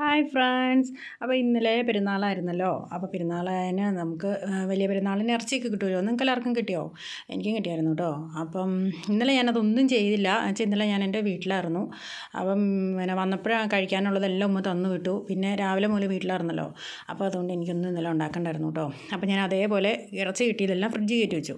Hi friends. അപ്പോൾ ഇന്നലെ പെരുന്നാളായിരുന്നല്ലോ. അപ്പോൾ പെരുന്നാളിന് നമുക്ക് വലിയ പെരുന്നാളിന് ഇറച്ചിയൊക്കെ കിട്ടുമല്ലോ. നിങ്ങൾക്ക് എല്ലാവർക്കും കിട്ടിയോ? എനിക്കും കിട്ടിയായിരുന്നു കേട്ടോ. അപ്പം ഇന്നലെ ഞാനതൊന്നും ചെയ്തില്ല. എന്നുവെച്ചാൽ ഇന്നലെ ഞാൻ എൻ്റെ വീട്ടിലായിരുന്നു. അപ്പം പിന്നെ വന്നപ്പോഴാണ് കഴിക്കാനുള്ളതെല്ലാം ഉമ്മ തന്നു വിട്ടു. പിന്നെ രാവിലെ മുതൽ വീട്ടിലായിരുന്നല്ലോ. അപ്പോൾ അതുകൊണ്ട് എനിക്കൊന്നും ഇന്നലെ ഉണ്ടാക്കണ്ടായിരുന്നു കേട്ടോ. അപ്പോൾ ഞാൻ അതേപോലെ ഇറച്ചി കിട്ടിയതെല്ലാം ഫ്രിഡ്ജിൽ കയറ്റി വെച്ചു.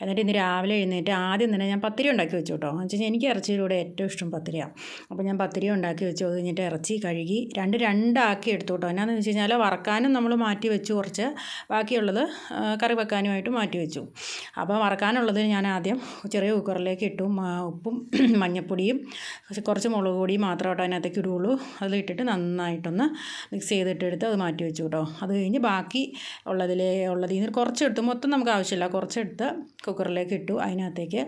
എന്നിട്ട് ഇന്ന് രാവിലെ എഴുന്നേറ്റ് ആദ്യം തന്നെ ഞാൻ പത്തിരി ഉണ്ടാക്കി വെച്ചു കേട്ടോ. എന്ന് വെച്ച് കഴിഞ്ഞാൽ എനിക്ക് ഇറച്ചിയിലൂടെ ഏറ്റവും ഇഷ്ടം പത്തിരിയാണ്. അപ്പോൾ ഞാൻ പത്തിരി ഉണ്ടാക്കി വെച്ചു. അത് കഴിഞ്ഞിട്ട് ഇറച്ചി കഴുകി രണ്ടാക്കി എടുത്തു കേട്ടോ. എന്നാന്ന് വെച്ച് കഴിഞ്ഞാൽ വറക്കാനും നമ്മൾ മാറ്റി വെച്ചു കുറച്ച്, ബാക്കിയുള്ളത് കറി വെക്കാനുമായിട്ട് മാറ്റി വെച്ചു. അപ്പോൾ വറക്കാനുള്ളത് ഞാൻ ആദ്യം ചെറിയ കുക്കറിലേക്ക് ഇട്ടു. ഉപ്പും മഞ്ഞൾപ്പൊടിയും കുറച്ച് മുളക് പൊടിയും മാത്രമായിട്ട് അതിനകത്തേക്ക് ഇടുകയുള്ളൂ. അതിലിട്ടിട്ട് നന്നായിട്ടൊന്ന് മിക്സ് ചെയ്തിട്ടെടുത്ത് അത് മാറ്റി വെച്ചു കേട്ടോ. അത് കഴിഞ്ഞ് ബാക്കി ഉള്ളതിൽ നിന്ന് കുറച്ചെടുത്ത്, മൊത്തം നമുക്ക് ആവശ്യമില്ല, കുറച്ചെടുത്ത് കുക്കറിലേക്ക് ഇട്ടു. അതിനകത്തേക്ക്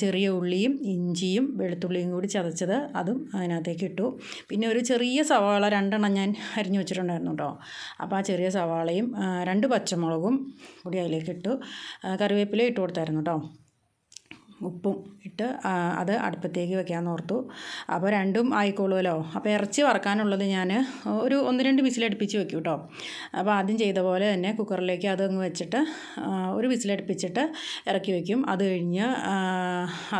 ചെറിയ ഉള്ളിയും ഇഞ്ചിയും വെളുത്തുള്ളിയും കൂടി ചതച്ചത് അതും അതിനകത്തേക്ക് ഇട്ടു. പിന്നെ ഒരു ചെറിയ സവാള 2 ഞാൻ അരിഞ്ഞു വെച്ചിട്ടുണ്ടായിരുന്നു കേട്ടോ. അപ്പോൾ ആ ചെറിയ സവാളയും 2 പച്ചമുളകും കൂടി അതിലേക്ക് ഇട്ടു. കറിവേപ്പില ഇട്ട് കൊടുത്തായിരുന്നു കേട്ടോ. ഉപ്പും ഇട്ട് അത് അടുപ്പത്തേക്ക് വെക്കാമെന്ന് ഓർത്തു. അപ്പോൾ രണ്ടും ആയിക്കോളുമല്ലോ. അപ്പോൾ ഇറച്ചി വറക്കാനുള്ളത് ഞാൻ ഒരു 1-2 വിസിലടുപ്പിച്ച് വെക്കും കേട്ടോ. അപ്പോൾ ആദ്യം ചെയ്ത പോലെ തന്നെ കുക്കറിലേക്ക് അതങ്ങ് വെച്ചിട്ട് ഒരു വിസിലടുപ്പിച്ചിട്ട് ഇറക്കി വെക്കും. അത് കഴിഞ്ഞ്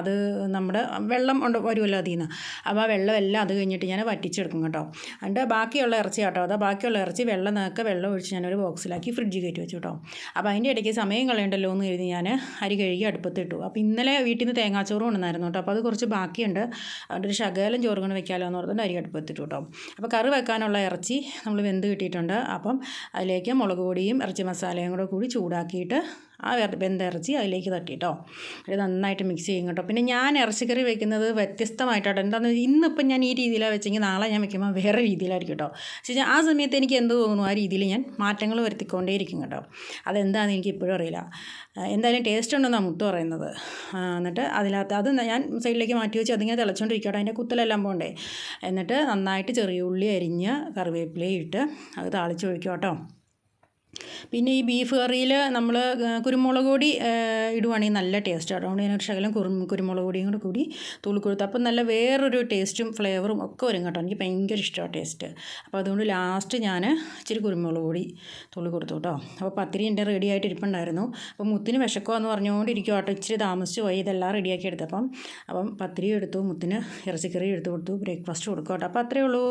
അത് നമ്മുടെ വെള്ളം വരുമല്ലോ അതിൽ നിന്ന്. അപ്പോൾ ആ വെള്ളമെല്ലാം അത് കഴിഞ്ഞിട്ട് ഞാൻ വറ്റിച്ചെടുക്കും കേട്ടോ. എന്നിട്ട് ബാക്കിയുള്ള ഇറച്ചി കേട്ടോ, അത് ബാക്കിയുള്ള ഇറച്ചി വെള്ളം ഒഴിച്ച് ഞാനൊരു ബോക്സിലാക്കി ഫ്രിഡ്ജിൽ കയറ്റി വെച്ചു കേട്ടോ. അപ്പോൾ അതിൻ്റെ ഇടയ്ക്ക് സമയം കളയണ്ടല്ലോ എന്ന് കരുതി ഞാൻ അരി കഴുകി അടുപ്പത്തിട്ടു. അപ്പോൾ ഇന്നലെ വീട്ടിൽ നിന്ന് തേങ്ങാച്ചോറ് കൊണ്ടുവന്നായിരുന്നു കേട്ടോ. അപ്പോൾ അത് കുറച്ച് ബാക്കിയുണ്ട്. അതുകൊണ്ട് ഒരു ശകലം ചോറ് കൊണ്ട് വെക്കാമല്ലോ എന്ന് പറഞ്ഞിട്ട് അരി അടുപ്പത്തിട്ടു കേട്ടോ. അപ്പോൾ കറി വെക്കാനുള്ള ഇറച്ചി നമ്മൾ വെന്ത് കിട്ടിയിട്ടുണ്ട്. അപ്പം അതിലേക്ക് മുളക് പൊടിയും ഇറച്ചി മസാലയും കൂടി ചൂടാക്കിയിട്ട് ആ വെന്ത ഇറച്ചി അതിലേക്ക് തട്ടിട്ടോ. അത് നന്നായിട്ട് മിക്സ് ചെയ്യും കേട്ടോ. പിന്നെ ഞാൻ ഇറച്ചിക്കറി വെക്കുന്നത് വ്യത്യസ്തമായിട്ടോ. എന്താണെന്ന് ഇന്നിപ്പം ഞാൻ ഈ രീതിയിലാണ് വെച്ചെങ്കിൽ നാളെ ഞാൻ വെക്കുമ്പോൾ വേറെ രീതിയിലായിരിക്കും കേട്ടോ. പക്ഷേ ആ സമയത്ത് എനിക്ക് എന്ത് തോന്നുന്നു ആ രീതിയിൽ ഞാൻ മാറ്റങ്ങൾ വരുത്തിക്കൊണ്ടേയിരിക്കും കേട്ടോ. അതെന്താണെന്ന് എനിക്ക് ഇപ്പോഴും അറിയില്ല. എന്തായാലും ടേസ്റ്റ് ഉണ്ടെന്നാണ് മുത്ത് പറയുന്നത്. എന്നിട്ട് അതിനകത്ത് അത് ഞാൻ സൈഡിലേക്ക് മാറ്റി വെച്ച് അതിങ്ങനെ തിളച്ചുകൊണ്ടിരിക്കട്ടെ, അതിൻ്റെ കുത്തലെല്ലാം പോകണ്ടേ. എന്നിട്ട് നന്നായിട്ട് ചെറിയ ഉള്ളി അരിഞ്ഞ് കറിവേപ്പിലയും ഇട്ട് അത് താളിച്ചൊഴിക്കും കേട്ടോ. പിന്നെ ഈ ബീഫ് കറിയിൽ നമ്മൾ കുരുമുളക് പൊടി ഇടുവാണെങ്കിൽ നല്ല ടേസ്റ്റ്. അതുകൊണ്ട് ഞാനൊരു ശകലം കുരുമുളക് പൊടിയും കൂടി തൂളി കൊടുത്തു. അപ്പം നല്ല വേറൊരു ടേസ്റ്റും ഫ്ലേവറും ഒക്കെ വരും കേട്ടോ. എനിക്ക് ഭയങ്കര ഇഷ്ടമാണ് ടേസ്റ്റ്. അപ്പോൾ അതുകൊണ്ട് ലാസ്റ്റ് ഞാൻ ഇച്ചിരി കുരുമുളക് പൊടി തൂളി കൊടുത്തു കേട്ടോ. അപ്പോൾ പത്തിരി എൻ്റെ റെഡി ആയിട്ട് ഇരിപ്പുണ്ടായിരുന്നു. അപ്പോൾ മുത്തിന് വിശക്കുമെന്ന് പറഞ്ഞുകൊണ്ടിരിക്കും കേട്ടോ. ഇച്ചിരി താമസിച്ച് പോയി ഇതെല്ലാം റെഡിയാക്കി എടുത്തപ്പം. അപ്പം പത്തിരി എടുത്തു, മുത്തിന് ഇറച്ചിക്കറി എടുത്തു കൊടുത്തു, ബ്രേക്ക്ഫാസ്റ്റ് കൊടുക്കും കേട്ടോ. അപ്പോൾ അത്രയേ ഉള്ളൂ.